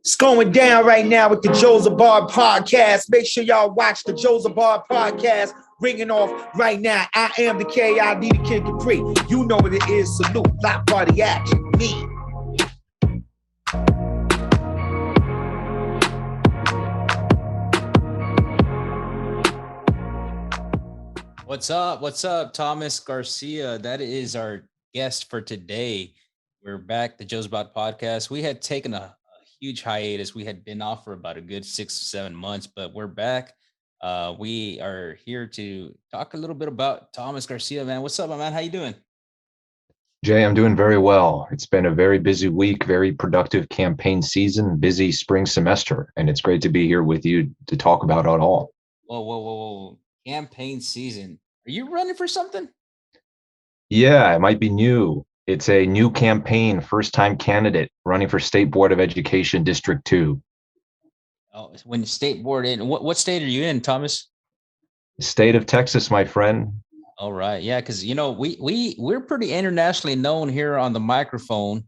It's going down right now with the Joseph Bar podcast. Make sure y'all watch the Joseph Bar podcast. Ringing off right now. I am the KID, the Kid Capri. You know what it is. Salute. Block party action. Me. What's up? What's up, Thomas Garcia? That is our guest for today. We're back, the Joe's About podcast. We had taken a huge hiatus. We had been off for about a good 6 or 7 months, but we're back. We are here to talk a little bit about Thomas Garcia, man. What's up, my man? How you doing? Jay, I'm doing very well. It's been a very busy week, very productive campaign season, busy spring semester, and it's great to be here with you to talk about it all. Whoa. Campaign season. Are you running for something? Yeah, it might be new. It's a new campaign, first-time candidate running for State Board of Education District 2. Oh, when state board in, what state are you in, Thomas? State of Texas, my friend. All right. Yeah, because we're pretty internationally known here on the microphone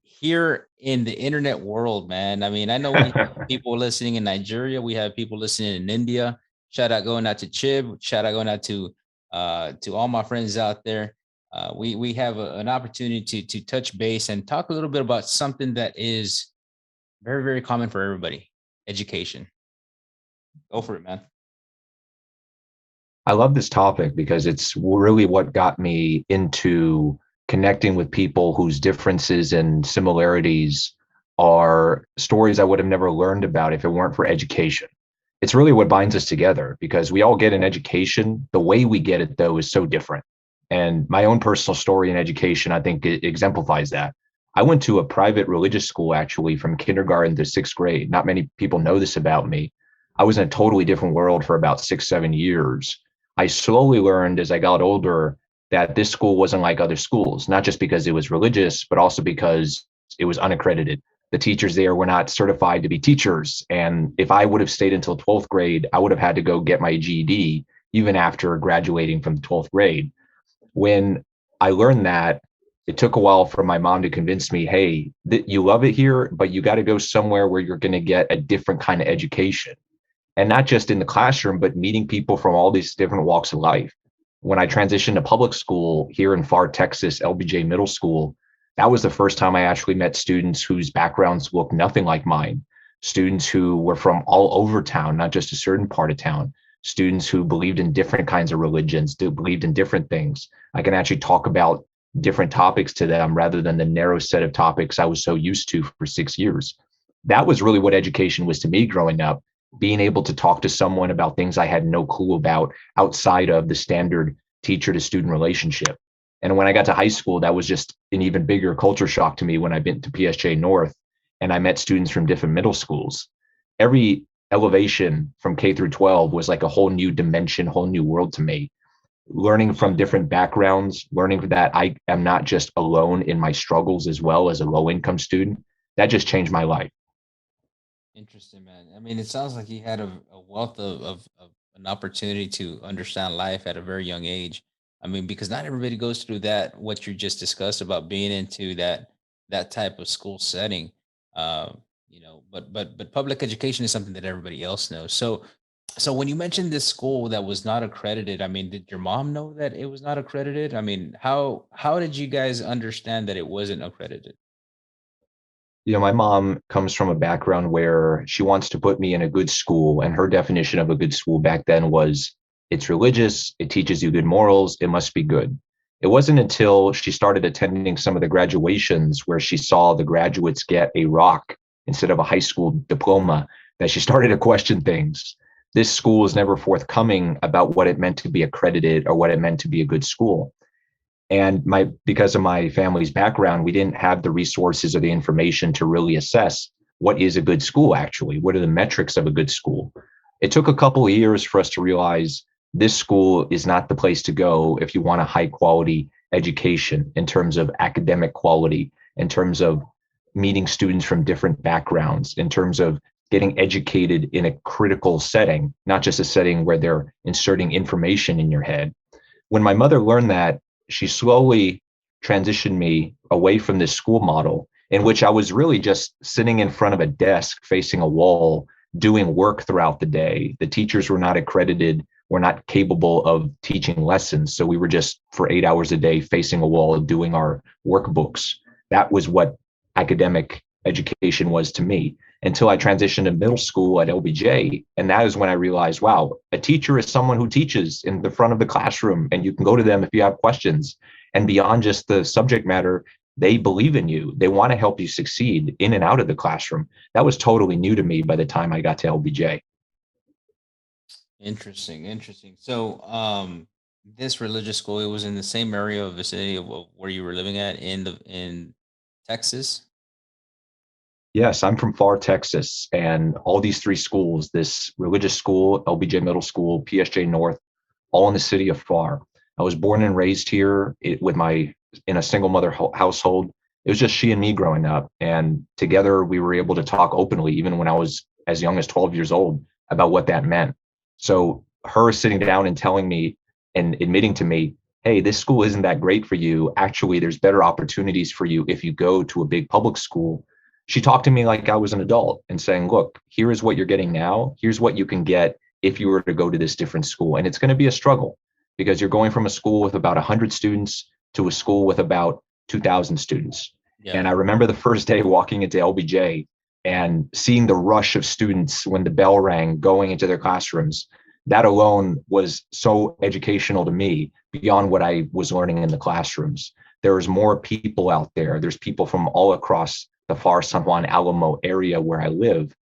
here in the internet world, man. I mean, I know we have people listening in Nigeria, we have people listening in India. Shout out going out to Chib, shout out going out to all my friends out there. We have an opportunity to touch base and talk a little bit about something that is very, very common for everybody. Education. Go for it, man. I love this topic because it's really what got me into connecting with people whose differences and similarities are stories I would have never learned about if it weren't for education. It's really what binds us together because we all get an education. The way we get it, though, is so different. And my own personal story in education, I think, it exemplifies that. I went to a private religious school, actually, from kindergarten to 6th grade. Not many people know this about me. I was in a totally different world for about 6-7 years. I slowly learned as I got older that this school wasn't like other schools, not just because it was religious, but also because it was unaccredited. The teachers there were not certified to be teachers. And if I would have stayed until 12th grade, I would have had to go get my GED even after graduating from the 12th grade. When I learned that, it took a while for my mom to convince me, hey, you love it here, but you got to go somewhere where you're going to get a different kind of education. And not just in the classroom, but meeting people from all these different walks of life. When I transitioned to public school here in Far Texas, LBJ Middle School, that was the first time I actually met students whose backgrounds looked nothing like mine. Students who were from all over town, not just a certain part of town. Students who believed in different kinds of religions, believed in different things. I can actually talk about different topics to them rather than the narrow set of topics I was so used to for 6 years. That was really what education was to me growing up, being able to talk to someone about things I had no clue about outside of the standard teacher to student relationship. And when I got to high school, that was just an even bigger culture shock to me when I went to PSJ North and I met students from different middle schools. Every elevation from K through 12 was like a whole new dimension, whole new world to me. Learning from different backgrounds, learning that I am not just alone in my struggles as well as a low income student, that just changed my life. Interesting, man. I mean, it sounds like you had a wealth of an opportunity to understand life at a very young age. I mean, because not everybody goes through that, what you just discussed about being into that type of school setting. But public education is something that everybody else knows. So when you mentioned this school that was not accredited, I mean, did your mom know that it was not accredited? I mean, how did you guys understand that it wasn't accredited? My mom comes from a background where she wants to put me in a good school, and her definition of a good school back then was it's religious, it teaches you good morals, it must be good. It wasn't until she started attending some of the graduations where she saw the graduates get a rock instead of a high school diploma that she started to question things. This school was never forthcoming about what it meant to be accredited or what it meant to be a good school. And because of my family's background, we didn't have the resources or the information to really assess what is a good school, actually. What are the metrics of a good school? It took a couple of years for us to realize this school is not the place to go if you want a high quality education in terms of academic quality, in terms of meeting students from different backgrounds, in terms of getting educated in a critical setting, not just a setting where they're inserting information in your head. When my mother learned that, she slowly transitioned me away from this school model in which I was really just sitting in front of a desk facing a wall doing work throughout the day. The teachers were not accredited, were not capable of teaching lessons. So we were just for 8 hours a day facing a wall doing our workbooks. That was what academic education was to me until I transitioned to middle school at LBJ. And that is when I realized, wow, a teacher is someone who teaches in the front of the classroom, and you can go to them if you have questions. And beyond just the subject matter, they believe in you. They want to help you succeed in and out of the classroom. That was totally new to me by the time I got to LBJ. Interesting, interesting. So, this religious school, it was in the same area of vicinity of where you were living at in Texas. Yes, I'm from Far, Texas, and all these three schools, this religious school, LBJ Middle School, PSJ North, all in the city of Far. I was born and raised here with my in a single mother household. It was just she and me growing up, and together we were able to talk openly, even when I was as young as 12 years old, about what that meant. So her sitting down and telling me and admitting to me, hey, this school isn't that great for you. Actually, there's better opportunities for you if you go to a big public school. She talked to me like I was an adult and saying, look, here is what you're getting now. Here's what you can get if you were to go to this different school. And it's going to be a struggle because you're going from a school with about 100 students to a school with about 2,000 students. Yeah. And I remember the first day walking into LBJ and seeing the rush of students when the bell rang going into their classrooms. That alone was so educational to me beyond what I was learning in the classrooms. There's more people out there. There's people from all across the Far San Juan Alamo area where I live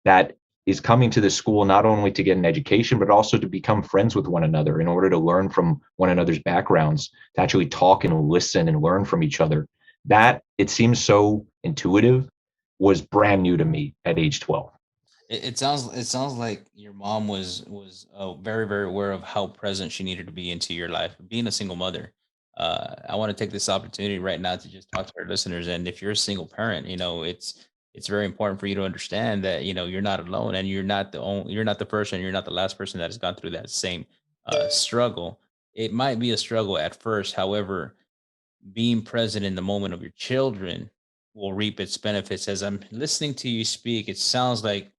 that is coming to this school not only to get an education, but also to become friends with one another in order to learn from one another's backgrounds, to actually talk and listen and learn from each other. That, it seems so intuitive, was brand new to me at age 12. It sounds like your mom was very very aware of how present she needed to be into your life. Being a single mother, I want to take this opportunity right now to just talk to our listeners. And if you're a single parent, it's very important for you to understand that you're not alone, and you're not the person, you're not the last person that has gone through that same struggle. It might be a struggle at first, however, being present in the moment of your children will reap its benefits. As I'm listening to you speak, it sounds like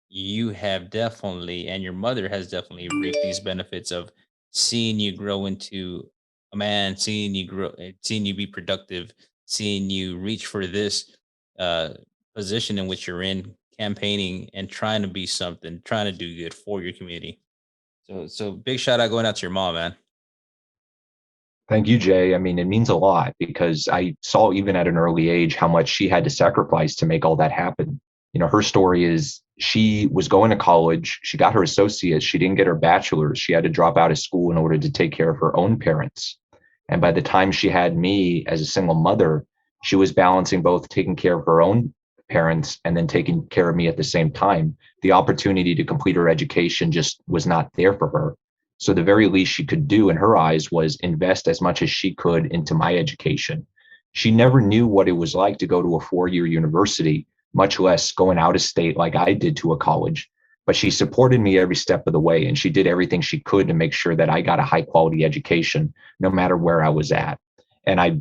you have definitely, and your mother has definitely reaped these benefits of seeing you grow into a man, seeing you be productive, seeing you reach for this uh, position in which you're in, campaigning and trying to be something, trying to do good for your community. So big shout out going out to your mom, man. Thank you, Jay. I mean, it means a lot because I saw even at an early age how much she had to sacrifice to make all that happen. Her story is she was going to college. She got her associates. She didn't get her bachelor's. She had to drop out of school in order to take care of her own parents. And by the time she had me as a single mother, she was balancing both taking care of her own parents and then taking care of me at the same time. The opportunity to complete her education just was not there for her. So the very least she could do in her eyes was invest as much as she could into my education. She never knew what it was like to go to a 4-year university, much less going out of state like I did to a college. But she supported me every step of the way, and she did everything she could to make sure that I got a high quality education, no matter where I was at. And I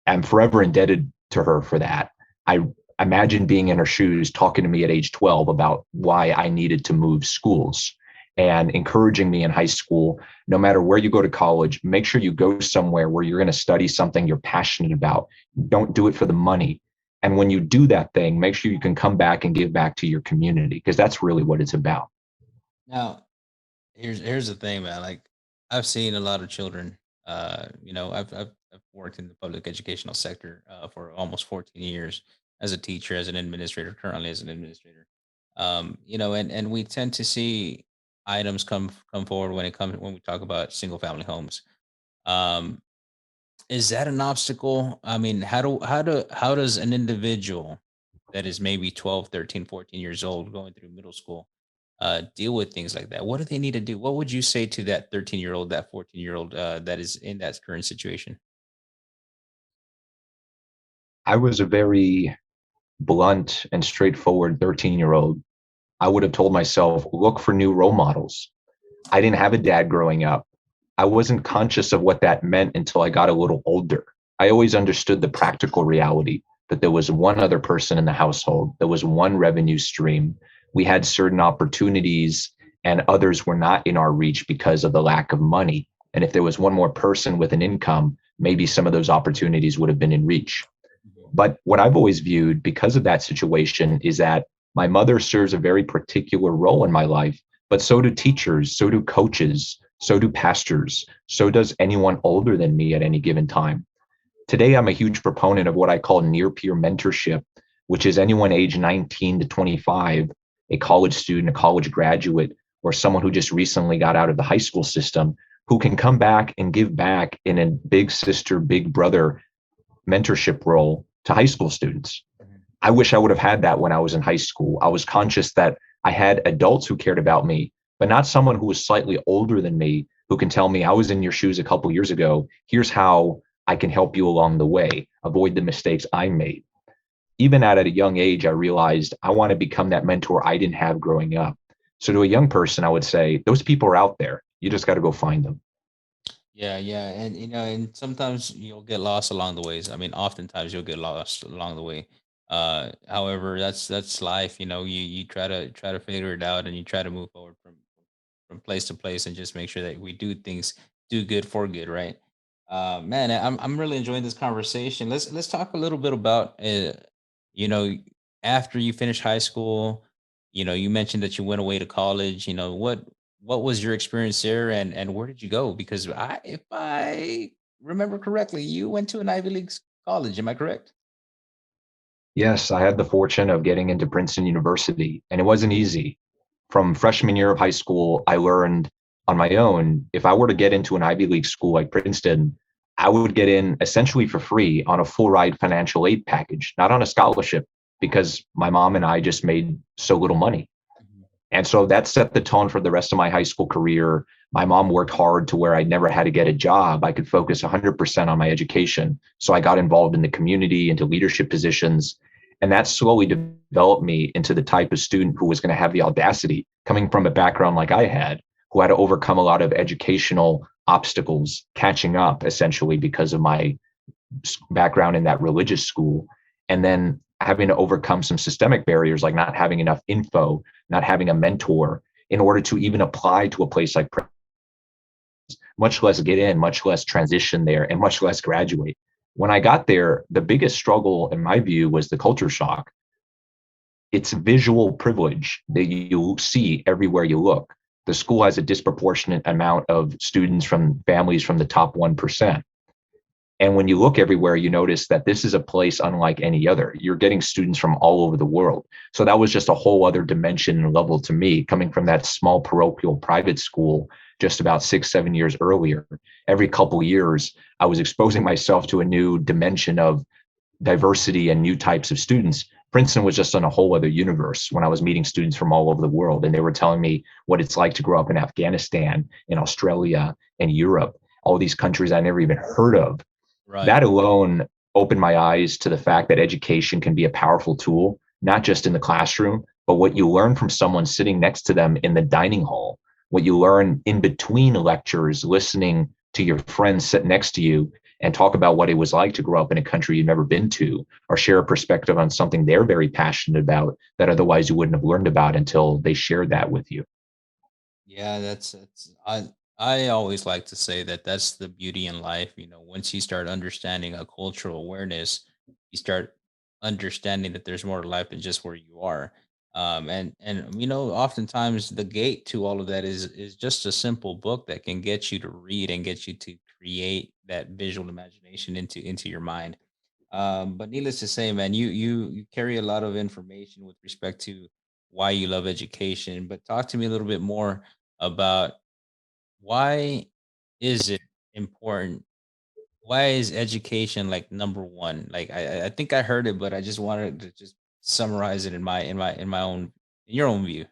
am forever indebted to her for that. I imagine being in her shoes, talking to me at age 12 about why I needed to move schools and encouraging me in high school, no matter where you go to college, make sure you go somewhere where you're going to study something you're passionate about. Don't do it for the money. And when you do that thing, make sure you can come back and give back to your community, because that's really what it's about. Now, here's the thing, man. Like, I've seen a lot of children. I've worked in the public educational sector for almost 14 years as a teacher, as an administrator, currently as an administrator. And we tend to see items come forward when we talk about single family homes. Um, is that an obstacle? I mean, how does an individual that is maybe 12, 13, 14 years old going through middle school deal with things like that? What do they need to do? What would you say to that 13-year-old, that 14-year-old that is in that current situation? I was a very blunt and straightforward 13-year-old. I would have told myself, look for new role models. I didn't have a dad growing up. I wasn't conscious of what that meant until I got a little older. I always understood the practical reality. that there was one other person in the household, there was one revenue stream. We had certain opportunities and others were not in our reach because of the lack of money. And if there was one more person with an income, maybe some of those opportunities would have been in reach. But what I've always viewed because of that situation is that my mother serves a very particular role in my life, but so do teachers, so do coaches, so do pastors, so does anyone older than me at any given time. Today, I'm a huge proponent of what I call near peer mentorship, which is anyone age 19 to 25, a college student, a college graduate, or someone who just recently got out of the high school system, who can come back and give back in a big sister, big brother mentorship role to high school students. I wish I would have had that when I was in high school. I was conscious that I had adults who cared about me, but not someone who was slightly older than me who can tell me, I was in your shoes a couple years ago. Here's how I can help you along the way, avoid the mistakes I made. Even at a young age, I realized I want to become that mentor I didn't have growing up. So to a young person, I would say, those people are out there. You just got to go find them. Yeah, yeah, and and sometimes you'll get lost along the ways. I mean, oftentimes you'll get lost along the way. However, that's life. You try to figure it out, and you try to move forward from place to place, and just make sure that we do good for good, right? Man, I'm really enjoying this conversation. Let's talk a little bit about you know, after you finish high school. You mentioned that you went away to college. What was your experience there, and where did you go? Because if I remember correctly, you went to an Ivy League college. Am I correct? Yes, I had the fortune of getting into Princeton University, and it wasn't easy. From freshman year of high school, I learned on my own if I were to get into an Ivy League school like Princeton, I would get in essentially for free on a full ride financial aid package, not on a scholarship, because my mom and I just made so little money. Mhm. And so that set the tone for the rest of my high school career. My mom worked hard to where I never had to get a job. I could focus 100% on my education. So I got involved in the community, into leadership positions. And that slowly developed me into the type of student who was going to have the audacity, coming from a background like I had, who had to overcome a lot of educational obstacles, catching up essentially because of my background in that religious school, and then having to overcome some systemic barriers like not having enough info, not having a mentor in order to even apply to a place like much less get in, much less transition there, and much less graduate. When I got there, the biggest struggle in my view was the culture shock. It's visual privilege that you see everywhere you look. The school has a disproportionate amount of students from families from the top 1%. And when you look everywhere, you notice that this is a place unlike any other. You're getting students from all over the world. So that was just a whole other dimension and level to me, coming from that small parochial private school just about 6, 7 years earlier. Every couple of years, I was exposing myself to a new dimension of diversity and new types of students. Princeton was just on a whole other universe when I was meeting students from all over the world. And they were telling me what it's like to grow up in Afghanistan, in Australia, and Europe, all these countries I never even heard of. Right. That alone opened my eyes to the fact that education can be a powerful tool, not just in the classroom, but what you learn from someone sitting next to them in the dining hall, what you learn in between lectures, listening to your friends sit next to you and talk about what it was like to grow up in a country you've never been to, or share a perspective on something they're very passionate about that otherwise you wouldn't have learned about until they shared that with you. Yeah, that's I always like to say that that's the beauty in life. Once you start understanding a cultural awareness, you start understanding that there's more to life than just where you are. And oftentimes the gate to all of that is just a simple book that can get you to read and get you to create that visual imagination into your mind. But needless to say, man, you carry a lot of information with respect to why you love education. But talk to me a little bit more about why is it important? Why is education like number one? Like I think I heard it, but I just wanted to just summarize it in my own in your own view.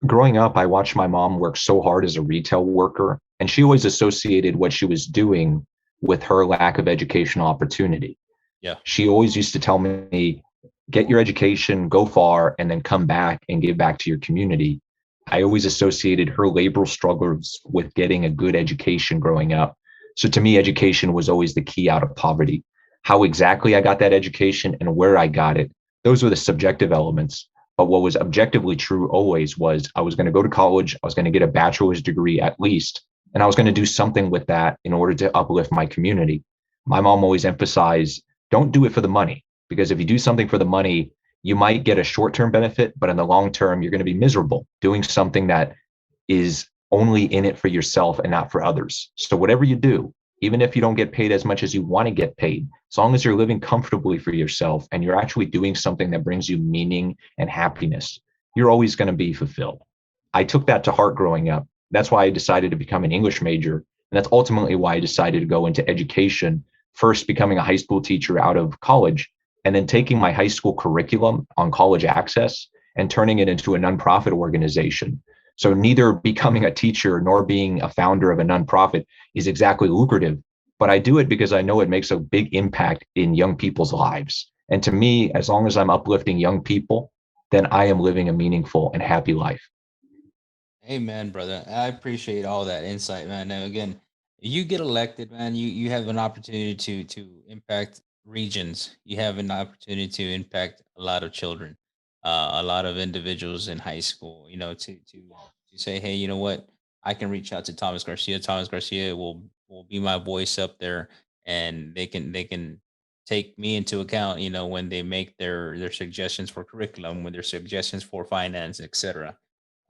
Growing up, I watched my mom work so hard as a retail worker, and she always associated what she was doing with her lack of educational opportunity. Yeah. She always used to tell me, get your education, go far, and then come back and give back to your community. I always associated her labor struggles with getting a good education growing up. So to me, education was always the key out of poverty. How exactly I got that education and where I got it, those were the subjective elements. But what was objectively true always was I was going to go to college, I was going to get a bachelor's degree at least, and I was going to do something with that in order to uplift my community. My mom always emphasized, don't do it for the money, because if you do something for the money, you might get a short-term benefit, but in the long term, you're going to be miserable doing something that is only in it for yourself and not for others. So whatever you do, even if you don't get paid as much as you want to get paid, as long as you're living comfortably for yourself and you're actually doing something that brings you meaning and happiness, you're always going to be fulfilled. I took that to heart growing up. That's why I decided to become an English major. And that's ultimately why I decided to go into education, first becoming a high school teacher out of college, and then taking my high school curriculum on college access and turning it into a nonprofit organization. So neither becoming a teacher nor being a founder of a nonprofit is exactly lucrative, but I do it because I know it makes a big impact in young people's lives. And to me, as long as I'm uplifting young people, then I am living a meaningful and happy life. Amen, brother. I appreciate all that insight, man. Now, again, you get elected, man. You have an opportunity to impact regions. You have an opportunity to impact a lot of children, a lot of individuals in high school. You know, to say, hey, you know what? I can reach out to Thomas Garcia. Thomas Garcia will be my voice up there, and they can take me into account. You know, when they make their suggestions for curriculum, when their suggestions for finance, etc.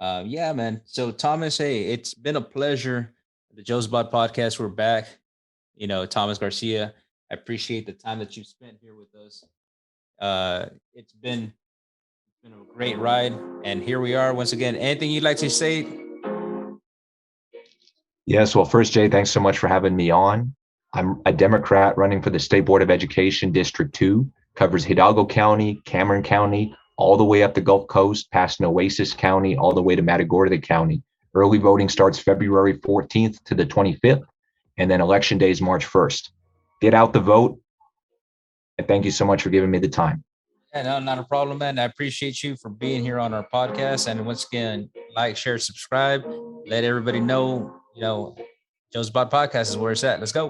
Yeah, man. So Thomas, hey, it's been a pleasure. The Joe's Bot podcast, we're back. You know, Thomas Garcia. I appreciate the time that you spent here with us. It's been a great ride, and here we are once again. Anything you'd like to say? Yes. Well, first, Jay, thanks so much for having me on. I'm a Democrat running for the State Board of Education, District 2, covers Hidalgo County, Cameron County, all the way up the Gulf Coast, past Nueces County, all the way to Matagorda County. Early voting starts February 14th to the 25th, and then election day is March 1st. Get out the vote, and thank you so much for giving me the time. Yeah, no, not a problem, man. I appreciate you for being here on our podcast. And once again, like, share, subscribe. Let everybody know, Joe's Bot Podcast is where it's at. Let's go.